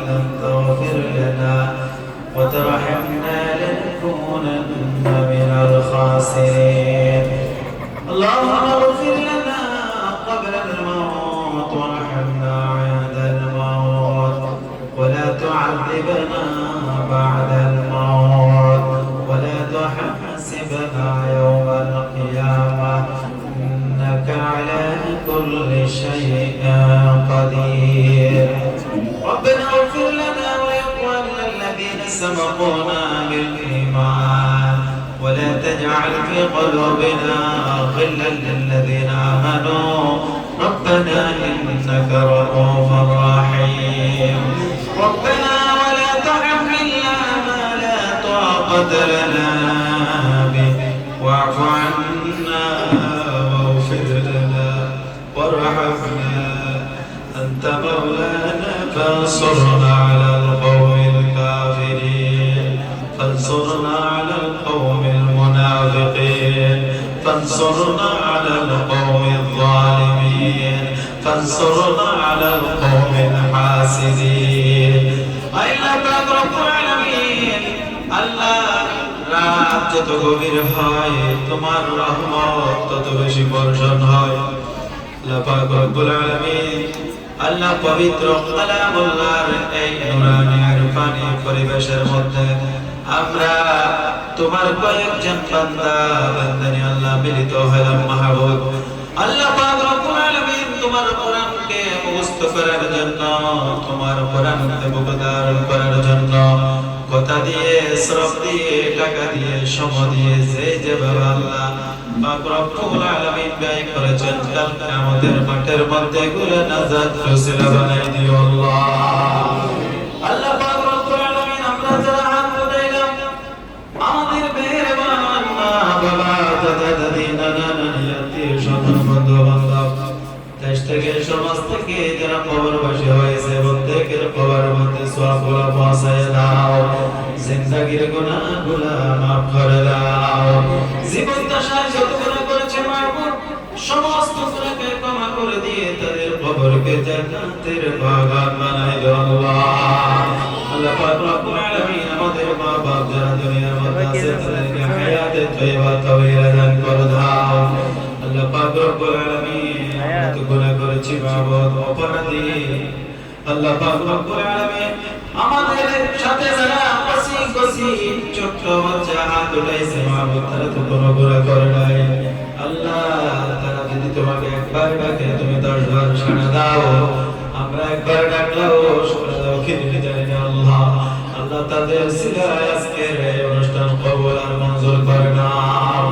تغفر لنا وترحمنا لنكونن من الخاسرين. اللهم اغفر لنا قبل الموت وارحمنا عند الموت ولا تعذبنا بعد الموت ولا تحاسبنا يوم القيامة إنك على كل شيء قدير. ربنا اغفر لنا ولإخواننا الذين سبقونا بالإيمان ولا تجعل في قلوبنا غلا للذين آمنوا ربنا إنك رؤوف رحيم. ربنا ولا تحملنا ما لا طاقة لنا به واعف عنا واغفر لنا وارحمنا أنت مولانا فانصرنا على القوم الكافرين فانصرنا على القوم المنافقين فانصرنا على القوم الظالمين فانصرنا على القوم الحاسدين. أيها رب العالمين আল্লাহ রাত যত গভীর হয় তোমার রহমত তত বেশি বর্ষণ হয়। আল্লাহ পাক রব্বুল আলামিন আল্লাহ পবিত্র কালামুল্লাহর এই নূরানি ইরফানি পরিবেশের মধ্যে আমরা তোমার কয়েকজন বান্দা বান্দানি আল্লাহ মিলিত হলাম মাহবুব। আল্লাহ পাক রব্বুল আলামিন তোমার কোরআনকে মুখস্থ করার জন্য তোমার কোরআনকে বুঝদার করার জন্য কথা দিয়ে শ্রম দিয়ে টাকা দিয়ে সময় দিয়ে যে বাবা আল্লাহ পাক রব্বুল আলামিন ব্যয় করেছেন কাল কিয়ামতের মাঠের মধ্যে গুলো নাজাত রসিলা বানাই দিও আল্লাহ। আল্লাহ পাক রব্বুল আলামিন আমরা যারা হাত উঠাইলাম আমাদের মেহেরবান মা বাবা দাদা দাদি নানা নানি আত্মীয় স্বজন বন্ধু বান্ধব দেশ থেকে সমাজ থেকে যারা কবরবাসী হয়েছে প্রত্যেকের কবরের মধ্যে সওয়াবগুলো পৌঁছায় দাও, জিন্দেগীর গুনাহগুলো মাফ করে দাও। জীবন দশায় যত গুনাহ করেছে মাহবুব সমস্ত গুনাহকে ক্ষমা করে দিয়ে তাদের কবরকে জান্নাতের বাগান বানাই দাও আল্লাহ। আল্লাহ পাক রব্বুল আলামিন আমাদের মা বাপ যারা দুনিয়ার মধ্যে আছে তাদেরকে হায়াতে তয়্যিবা তাওয়িলা দান করে দাও। আল্লাহ পাক রব্বুল আলামিন কত গুনাহ করেছি মাহবুব অপরাধী। আল্লাহ পাক রব্বুল আলামিন আমাদের সাথে যারা কসি ছোট বাচ্চা হাত উঠাইছে মাহবুব তারা তো কোনো গুনাহ করে নাই। আল্লাহ তারা যদি তোমাকে একবার ডাকে তুমি 10 বার সাড়া দাও, আমরা একবার ডাকলেও সাড়া দাও কি জানি না আল্লাহ। আল্লাহ তাদের সিলায় আজকের এই অনুষ্ঠান কবুল আর মঞ্জুর করে নাও।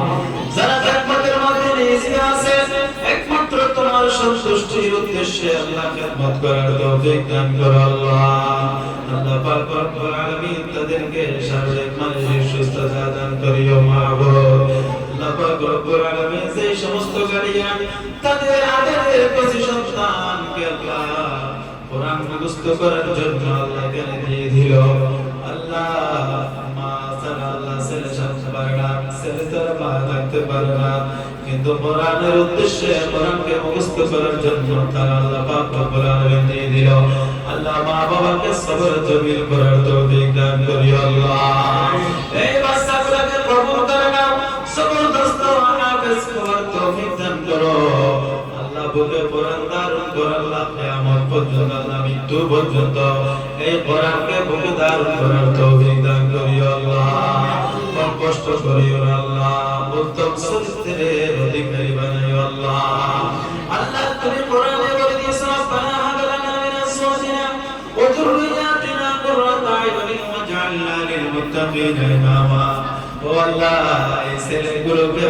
যারা জান্নাতের মধ্যে নিয়ে আছে একমাত্র তোমার সন্তুষ্টির উদ্দেশ্যে আল্লাহ খিদমত করার তৌফিক দান করো আল্লাহ। আল্লাহ পাক রব্বুল আলামিন তাদেরকে শারীরিক মানসিক সুস্থতা দান করিও মাহবুব। আল্লাহ পাক রব্বুল আলামিন যে সমস্ত গার্ডিয়ান তাদের আদরের কচি সন্তানকে আল্লাহ কোরআন মুখস্থ করার জন্য আল্লাহ জ্ঞান দিয়ে দিল আল্লাহ। মা ছাড়া আল্লাহ ছেলে সাথে পারে না, ছেলে তারা মা থাকতে পারে না, কিন্তু কোরআনের উদ্দেশ্যে কোরআনকে মুখস্থ করার জন্য তারা আল্লাহ পাক রব্বুল আলামিন দিয়ে দিল আল্লাহ। মা বাবাকে সবর জমিল করার তৌফিক দান করিও আল্লাহ। এই বাচ্চাগুলোকে কবুল করে নাও, জবরদস্ত হাফেজ করার তৌফিক দান করো আল্লাহ। বুকে কোরআন ধারণ করো আল্লাহ কিয়ামত পর্যন্ত আল্লাহ মৃত্যু পর্যন্ত এই কোরআনকে বুকে ধারণ করার তৌফিক দান করিও আল্লাহ। কম কষ্ট করিও আল্লাহ, উত্তম চরিত্রের অধিকারী বানাইও আল্লাহ। আল্লাহ তুমি কোরআনে বলে দিয়েছো রব্বানা হাব লানা মিন আজওয়াজিনা ওয়া যুররিয়াতিনা কুররাতা আয়ুনিন ওয়াজআলনা লিল মুত্তাকিনা ইমামা। ও আল্লাহ এই ছেলেগুলোকে